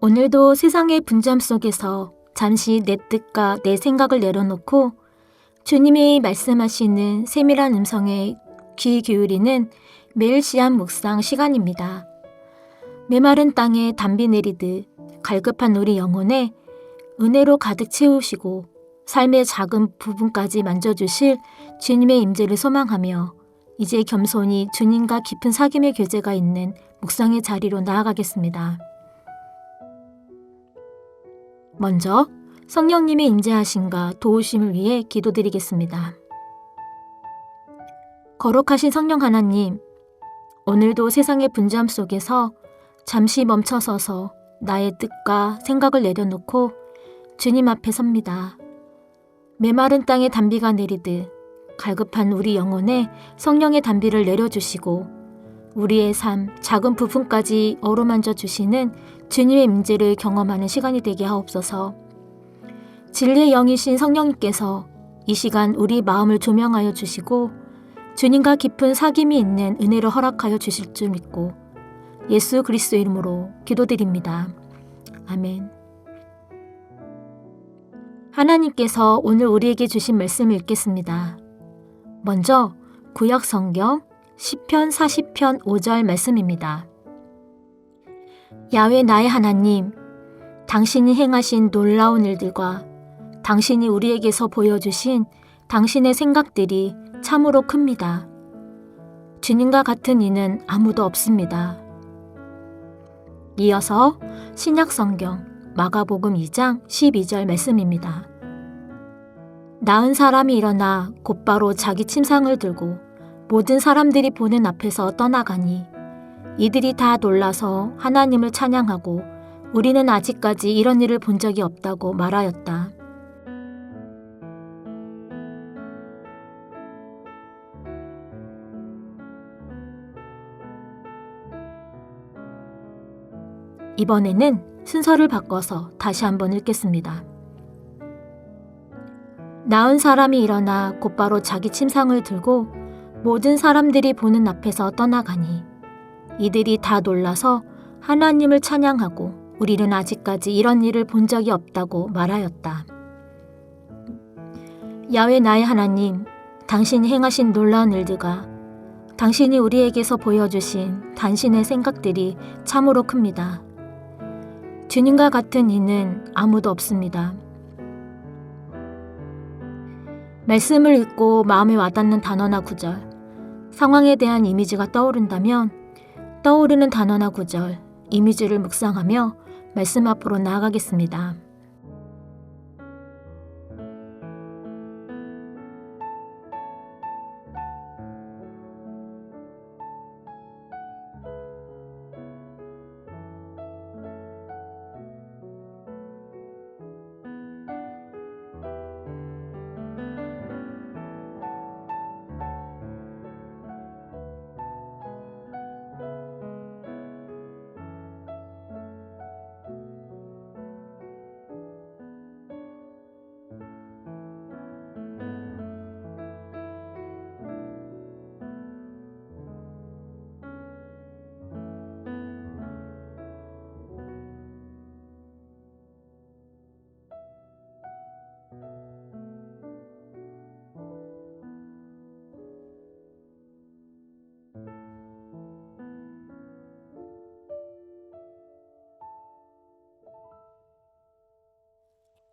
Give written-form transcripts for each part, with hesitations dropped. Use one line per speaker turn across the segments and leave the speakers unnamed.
오늘도 세상의 분주함 속에서 잠시 내 뜻과 내 생각을 내려놓고 주님이 말씀하시는 세밀한 음성에 귀 기울이는 매일 시한 묵상 시간입니다. 메마른 땅에 담비 내리듯 갈급한 우리 영혼에 은혜로 가득 채우시고 삶의 작은 부분까지 만져주실 주님의 임재를 소망하며 이제 겸손히 주님과 깊은 사귐의 교제가 있는 묵상의 자리로 나아가겠습니다. 먼저 성령님의 임재하심과 도우심을 위해 기도드리겠습니다. 거룩하신 성령 하나님, 오늘도 세상의 분주함 속에서 잠시 멈춰서서 나의 뜻과 생각을 내려놓고 주님 앞에 섭니다. 메마른 땅에 단비가 내리듯 갈급한 우리 영혼에 성령의 단비를 내려주시고 우리의 삶 작은 부분까지 어루만져 주시는 주님의 임재를 경험하는 시간이 되게 하옵소서. 진리의 영이신 성령님께서 이 시간 우리 마음을 조명하여 주시고 주님과 깊은 사귐이 있는 은혜를 허락하여 주실 줄 믿고 예수 그리스도의 이름으로 기도드립니다. 아멘. 하나님께서 오늘 우리에게 주신 말씀을 읽겠습니다. 먼저 구약 성경 시편 40편 5절 말씀입니다. 야훼 나의 하나님, 당신이 행하신 놀라운 일들과 당신이 우리에게서 보여주신 당신의 생각들이 참으로 큽니다. 주님과 같은 이는 아무도 없습니다. 이어서 신약 성경 마가복음 2장 12절 말씀입니다. 나은 사람이 일어나 곧바로 자기 침상을 들고 모든 사람들이 보는 앞에서 떠나가니 이들이 다 놀라서 하나님을 찬양하고 우리는 아직까지 이런 일을 본 적이 없다고 말하였다. 이번에는 순서를 바꿔서 다시 한번 읽겠습니다. 나은 사람이 일어나 곧바로 자기 침상을 들고 모든 사람들이 보는 앞에서 떠나가니 이들이 다 놀라서 하나님을 찬양하고 우리는 아직까지 이런 일을 본 적이 없다고 말하였다. 야훼 나의 하나님, 당신이 행하신 놀라운 일들과 당신이 우리에게서 보여주신 당신의 생각들이 참으로 큽니다. 주님과 같은 이는 아무도 없습니다. 말씀을 읽고 마음에 와닿는 단어나 구절, 상황에 대한 이미지가 떠오른다면 떠오르는 단어나 구절, 이미지를 묵상하며 말씀 앞으로 나아가겠습니다.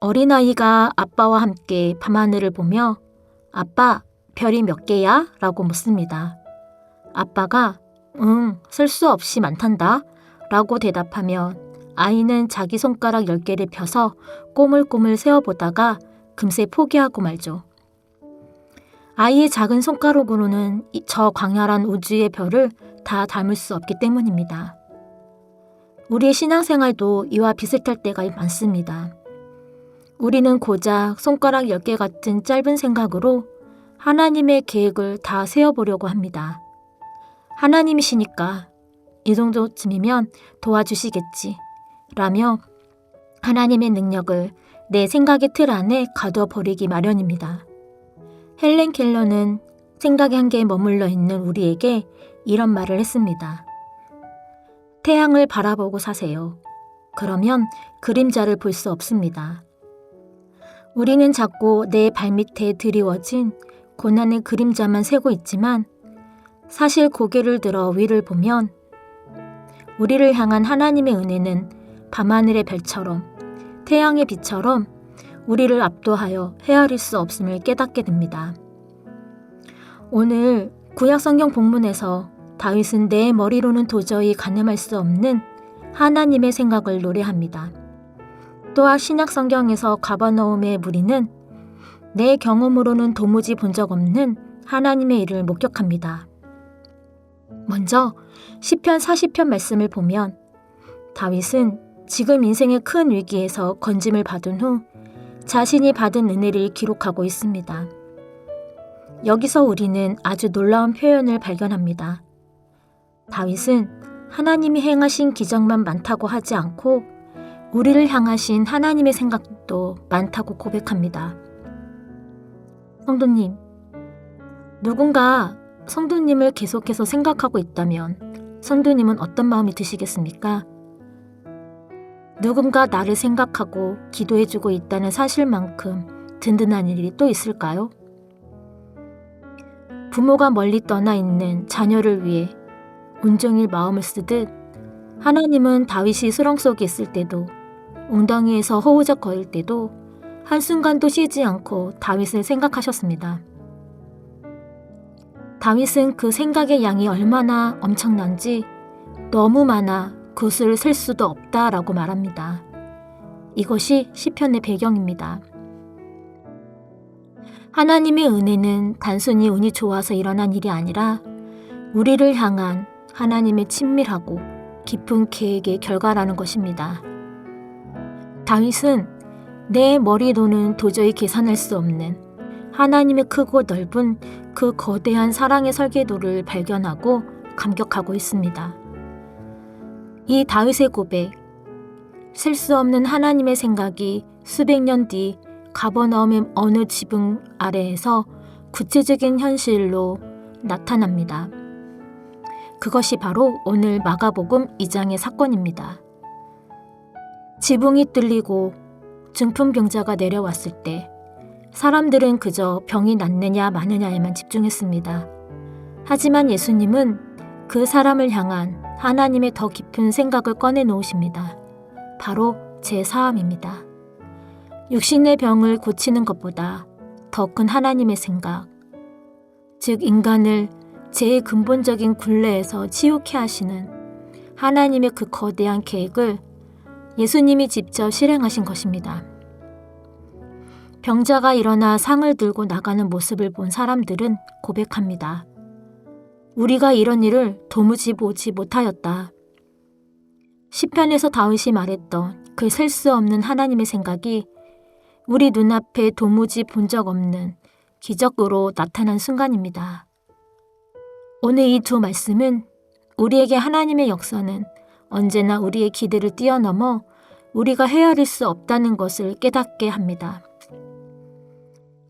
어린아이가 아빠와 함께 밤하늘을 보며 아빠, 별이 몇 개야? 라고 묻습니다. 아빠가 셀 수 없이 많단다 라고 대답하면 아이는 자기 손가락 10개를 펴서 꼬물꼬물 세어보다가 금세 포기하고 말죠. 아이의 작은 손가락으로는 저 광활한 우주의 별을 다 담을 수 없기 때문입니다. 우리의 신앙생활도 이와 비슷할 때가 많습니다. 우리는 고작 손가락 10개 같은 짧은 생각으로 하나님의 계획을 다 세워보려고 합니다. 하나님이시니까 이 정도쯤이면 도와주시겠지 라며 하나님의 능력을 내 생각의 틀 안에 가둬버리기 마련입니다. 헬렌 켈러는 생각의 한계에 머물러 있는 우리에게 이런 말을 했습니다. 태양을 바라보고 사세요. 그러면 그림자를 볼 수 없습니다. 우리는 자꾸 내 발밑에 드리워진 고난의 그림자만 세고 있지만 사실 고개를 들어 위를 보면 우리를 향한 하나님의 은혜는 밤하늘의 별처럼 태양의 빛처럼 우리를 압도하여 헤아릴 수 없음을 깨닫게 됩니다. 오늘 구약성경 본문에서 다윗은 내 머리로는 도저히 가늠할 수 없는 하나님의 생각을 노래합니다. 또한 신약성경에서 가버나움의 무리는 내 경험으로는 도무지 본 적 없는 하나님의 일을 목격합니다. 먼저 시편 40편 말씀을 보면 다윗은 지금 인생의 큰 위기에서 건짐을 받은 후 자신이 받은 은혜를 기록하고 있습니다. 여기서 우리는 아주 놀라운 표현을 발견합니다. 다윗은 하나님이 행하신 기적만 많다고 하지 않고 우리를 향하신 하나님의 생각도 많다고 고백합니다. 성도님, 누군가 성도님을 계속해서 생각하고 있다면 성도님은 어떤 마음이 드시겠습니까? 누군가 나를 생각하고 기도해주고 있다는 사실만큼 든든한 일이 또 있을까요? 부모가 멀리 떠나 있는 자녀를 위해 온종일 마음을 쓰듯 하나님은 다윗이 수렁 속에 있을 때도 웅덩이에서 허우적거릴 때도 한순간도 쉬지 않고 다윗을 생각하셨습니다. 다윗은 그 생각의 양이 얼마나 엄청난지 너무 많아 그 수를 셀 수도 없다라고 말합니다. 이것이 시편의 배경입니다. 하나님의 은혜는 단순히 운이 좋아서 일어난 일이 아니라 우리를 향한 하나님의 친밀하고 깊은 계획의 결과라는 것입니다. 다윗은 내 머리로는 도저히 계산할 수 없는 하나님의 크고 넓은 그 거대한 사랑의 설계도를 발견하고 감격하고 있습니다. 이 다윗의 고백, 셀 수 없는 하나님의 생각이 수백 년 뒤 가버나움의 어느 지붕 아래에서 구체적인 현실로 나타납니다. 그것이 바로 오늘 마가복음 2장의 사건입니다. 지붕이 뚫리고 중풍병자가 내려왔을 때 사람들은 그저 병이 낫느냐 마느냐에만 집중했습니다. 하지만 예수님은 그 사람을 향한 하나님의 더 깊은 생각을 꺼내 놓으십니다. 바로 제사함입니다. 육신의 병을 고치는 것보다 더 큰 하나님의 생각, 즉 인간을 제일 근본적인 굴레에서 치유케 하시는 하나님의 그 거대한 계획을 예수님이 직접 실행하신 것입니다. 병자가 일어나 상을 들고 나가는 모습을 본 사람들은 고백합니다. 우리가 이런 일을 도무지 보지 못하였다. 시편에서 다윗이 말했던 그 셀 수 없는 하나님의 생각이 우리 눈앞에 도무지 본 적 없는 기적으로 나타난 순간입니다. 오늘 이 두 말씀은 우리에게 하나님의 역사는 언제나 우리의 기대를 뛰어넘어 우리가 헤아릴 수 없다는 것을 깨닫게 합니다.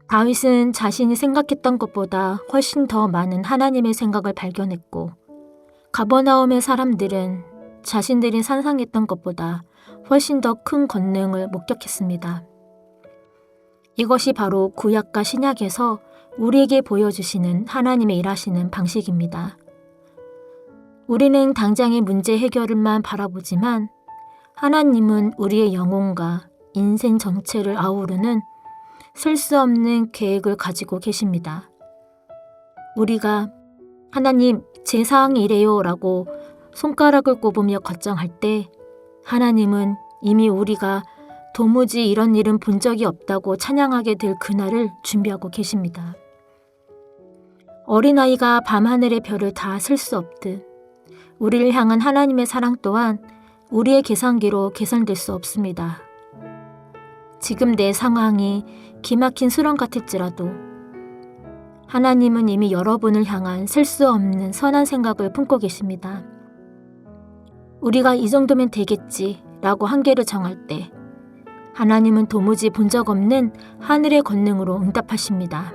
다윗은 자신이 생각했던 것보다 훨씬 더 많은 하나님의 생각을 발견했고 가버나움의 사람들은 자신들이 상상했던 것보다 훨씬 더 큰 권능을 목격했습니다. 이것이 바로 구약과 신약에서 우리에게 보여주시는 하나님의 일하시는 방식입니다. 우리는 당장의 문제 해결만 바라보지만 하나님은 우리의 영혼과 인생 전체를 아우르는 셀 수 없는 계획을 가지고 계십니다. 우리가 하나님 제 사항이 이래요 라고 손가락을 꼽으며 걱정할 때 하나님은 이미 우리가 도무지 이런 일은 본 적이 없다고 찬양하게 될 그날을 준비하고 계십니다. 어린아이가 밤하늘의 별을 다 셀 수 없듯 우리를 향한 하나님의 사랑 또한 우리의 계산기로 계산될 수 없습니다. 지금 내 상황이 기막힌 수렁 같을지라도 하나님은 이미 여러분을 향한 셀 수 없는 선한 생각을 품고 계십니다. 우리가 이 정도면 되겠지 라고 한계를 정할 때 하나님은 도무지 본 적 없는 하늘의 권능으로 응답하십니다.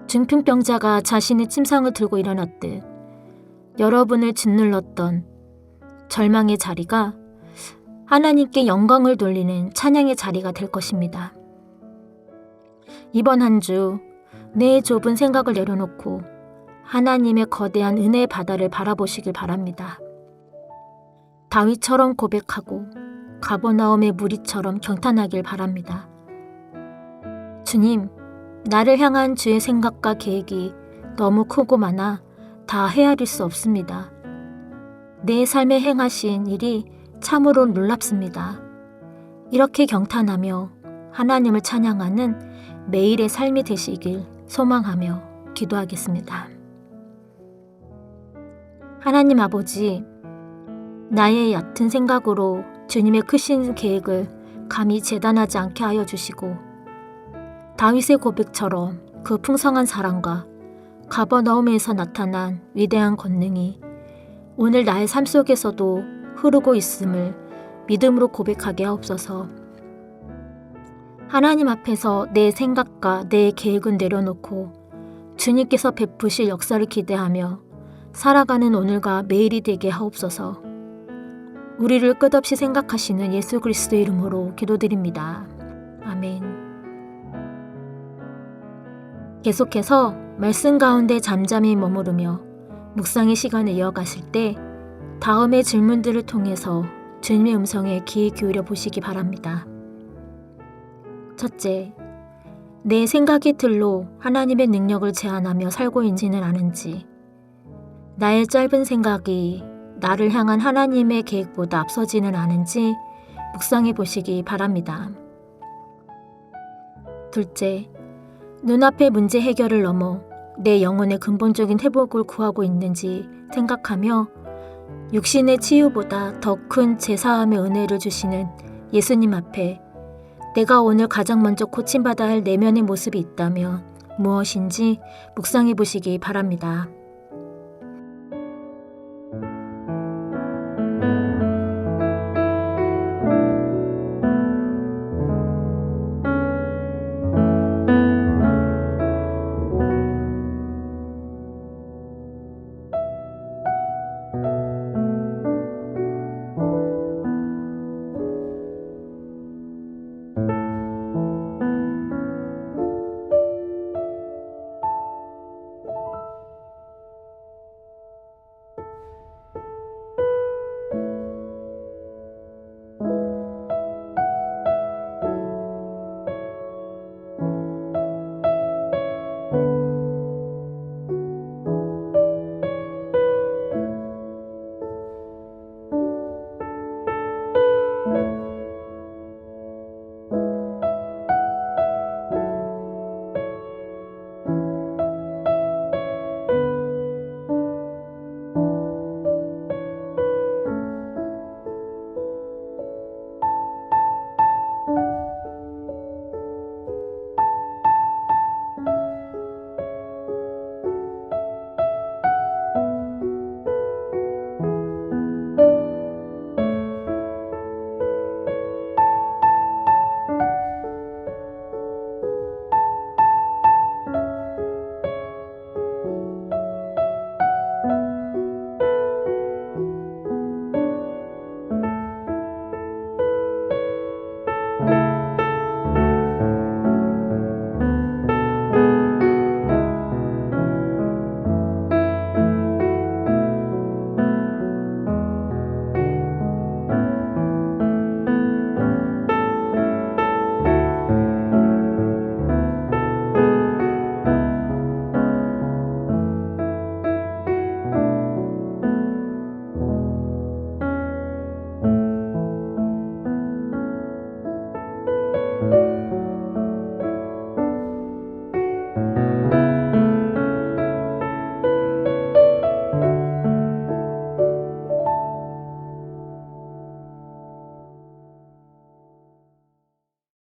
중풍병자가 자신의 침상을 들고 일어났듯 여러분을 짓눌렀던 절망의 자리가 하나님께 영광을 돌리는 찬양의 자리가 될 것입니다. 이번 한 주 내 좁은 생각을 내려놓고 하나님의 거대한 은혜의 바다를 바라보시길 바랍니다. 다윗처럼 고백하고 가버나움의 무리처럼 경탄하길 바랍니다. 주님, 나를 향한 주의 생각과 계획이 너무 크고 많아 다 헤아릴 수 없습니다. 내 삶에 행하신 일이 참으로 놀랍습니다. 이렇게 경탄하며 하나님을 찬양하는 매일의 삶이 되시길 소망하며 기도하겠습니다. 하나님 아버지, 나의 얕은 생각으로 주님의 크신 계획을 감히 재단하지 않게 하여 주시고 다윗의 고백처럼 그 풍성한 사랑과 가버나움에서 나타난 위대한 권능이 오늘 나의 삶 속에서도 흐르고 있음을 믿음으로 고백하게 하옵소서. 하나님 앞에서 내 생각과 내 계획은 내려놓고 주님께서 베푸실 역사를 기대하며 살아가는 오늘과 매일이 되게 하옵소서. 우리를 끝없이 생각하시는 예수 그리스도 이름으로 기도드립니다. 아멘. 계속해서 말씀 가운데 잠잠히 머무르며 묵상의 시간을 이어가실 때 다음의 질문들을 통해서 주님의 음성에 귀 기울여 보시기 바랍니다. 첫째, 내 생각의 틀로 하나님의 능력을 제한하며 살고 있지는 않은지, 나의 짧은 생각이 나를 향한 하나님의 계획보다 앞서지는 않은지 묵상해 보시기 바랍니다. 둘째, 눈앞의 문제 해결을 넘어 내 영혼의 근본적인 회복을 구하고 있는지 생각하며 육신의 치유보다 더 큰 제사함의 은혜를 주시는 예수님 앞에 내가 오늘 가장 먼저 고침받아야 할 내면의 모습이 있다면 무엇인지 묵상해 보시기 바랍니다.